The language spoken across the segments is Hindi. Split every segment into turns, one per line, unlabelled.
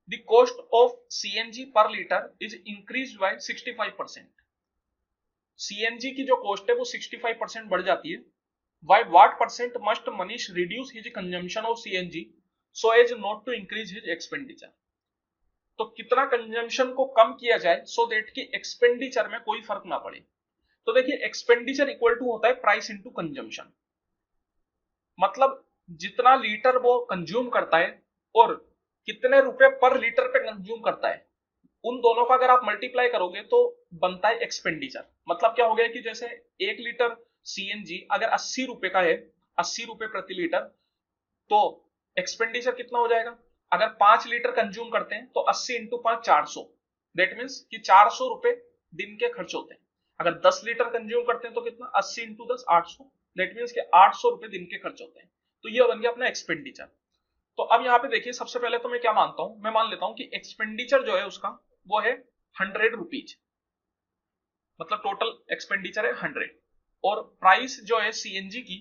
द कॉस्ट ऑफ सीएनजी पर litre is increase by 65%। CNG की जो कॉस्ट है वो 65% बढ़ जाती है। By what percent must Manish reduce his consumption of CNG so as not to increase his expenditure? तो कितना कंजम्पशन को कम किया जाए सो दैट कि एक्सपेंडिचर में कोई फर्क ना पड़े। तो देखिए एक्सपेंडिचर इक्वल टू होता है प्राइस इनटू कंजम्पशन, मतलब जितना लीटर वो कंज्यूम करता है और कितने रुपए पर लीटर पे कंज्यूम करता है, उन दोनों का अगर आप मल्टीप्लाई करोगे तो बनता है एक्सपेंडिचर। मतलब क्या हो गया कि जैसे 1 लीटर सीएनजी अगर 80 रुपए का है, 80 रुपए प्रति लीटर, तो एक्सपेंडिचर कितना हो जाएगा? अगर 5 लीटर कंज्यूम करते हैं तो 80 इंटू 5 400, दैट मीन्स कि 400 रुपए दिन के खर्च होते हैं। अगर 10 लीटर कंज्यूम करते हैं तो कितना? 80 इंटू 10 800, दैट मीन्स कि 800 रुपए दिन के खर्च होते हैं। तो ये बन गया अपना एक्सपेंडिचर। तो अब यहाँ पे देखिए सबसे पहले तो मैं क्या मानता हूं, मैं मान लेता हूं कि एक्सपेंडिचर जो है उसका वो है 100 रुपीज, मतलब टोटल एक्सपेंडिचर है 100, और प्राइस जो है सीएनजी की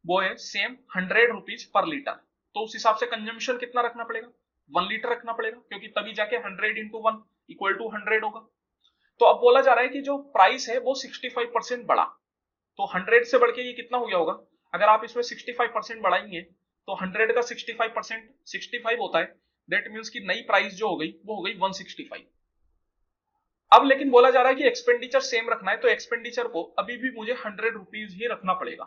वो है सेम 100 रुपीज पर लीटर। तो उस हिसाब से कंजम्पशन कितना रखना पड़ेगा? 1 लीटर रखना पड़ेगा, क्योंकि तभी जाके 100 इंटू 1 इक्वल टू 100 होगा। तो अब बोला जा रहा है कि जो प्राइस है वो 65% बढ़ा, तो 100 से बढ़ के ये कितना हो गया होगा? अगर आप इसमें 65% बढ़ाएंगे तो 100 का 65% 65 होता है, दैट मीन्स कि नई प्राइस जो हो गई वो हो गई 165। अब लेकिन बोला जा रहा है कि एक्सपेंडिचर सेम रखना है, तो एक्सपेंडिचर को अभी भी मुझे 100 रुपीज ही रखना पड़ेगा।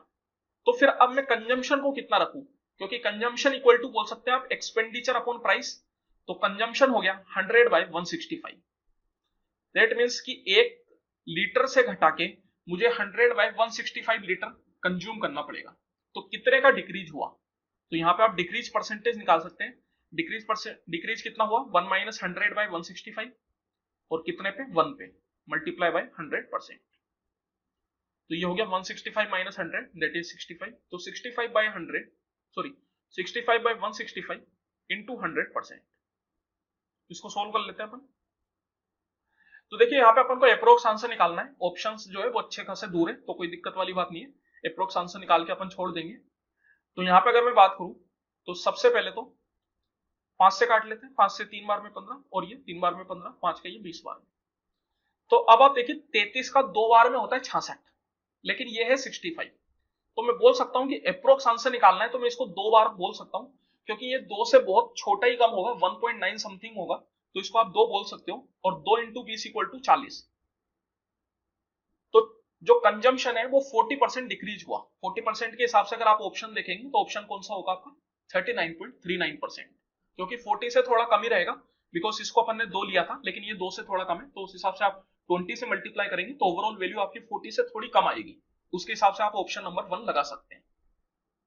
तो फिर अब मैं कंजम्पशन को कितना रखूं? क्योंकि कंजम्पशन इक्वल टू बोल सकते हैं आप एक्सपेंडिचर अपॉन प्राइस। तो कंजम्पशन हो गया 100 बाय 165, दैट मीन्स कि 1 लीटर से घटा के मुझे 100 बाय 165 लीटर कंज्यूम करना पड़ेगा। तो कितने का डिक्रीज हुआ? तो यहाँ पे आप डिक्रीज परसेंटेज निकाल सकते हैं। डिक्रीज कितना हुआ? 1 माइनस 100 बाय 165, और कितने पे? 1 पे, मल्टीप्लाई बाय 100%। तो ये हो गया 165 माइनस 100 दैट इज 65। तो 65 बाय 100, सॉरी 65 बाय 165 इंटू 100%। इसको सोल्व कर लेते हैं अपन। तो देखिए यहाँ पे अपन को अप्रोक्स आंसर निकालना है। ऑप्शंस जो है वो अच्छे खासे दूर है, तो कोई दिक्कत वाली बात नहीं है। अप्रोक्स आंसर निकाल के अपन छोड़ देंगे। तो यहाँ पे अगर मैं बात करूं तो सबसे पहले तो 5 से काट लेते हैं। 5 से 3 बार में 15, और ये 3 बार में 15, 5 का ये 20 बार में। तो अब आप देखिए 33 का 2 बार में होता है 66, लेकिन ये है 65। तो मैं बोल सकता हूं कि अप्रोक्स आंसर निकालना है तो मैं इसको 2 बार बोल सकता हूं, क्योंकि ये 2 से बहुत छोटा ही कम होगा, 1.9 समथिंग होगा। तो इसको आप 2 बोल सकते हो, और 2 इंटू 20 इक्वल टू 40। तो जो कंजम्पशन है वो 40% डिक्रीज हुआ। 40% के हिसाब से अगर आप ऑप्शन देखेंगे तो ऑप्शन कौन सा होगा आपका? 39.39%, क्योंकि 40 से थोड़ा कम ही रहेगा, बिकॉज इसको अपन ने 2 लिया था, लेकिन ये 2 से थोड़ा कम है। तो उस हिसाब से आप 20 से मल्टीप्लाई करेंगे तो ओवरऑल वैल्यू आपकी 40 से थोड़ी कम आएगी। उसके हिसाब से आप ऑप्शन नंबर 1 लगा सकते हैं।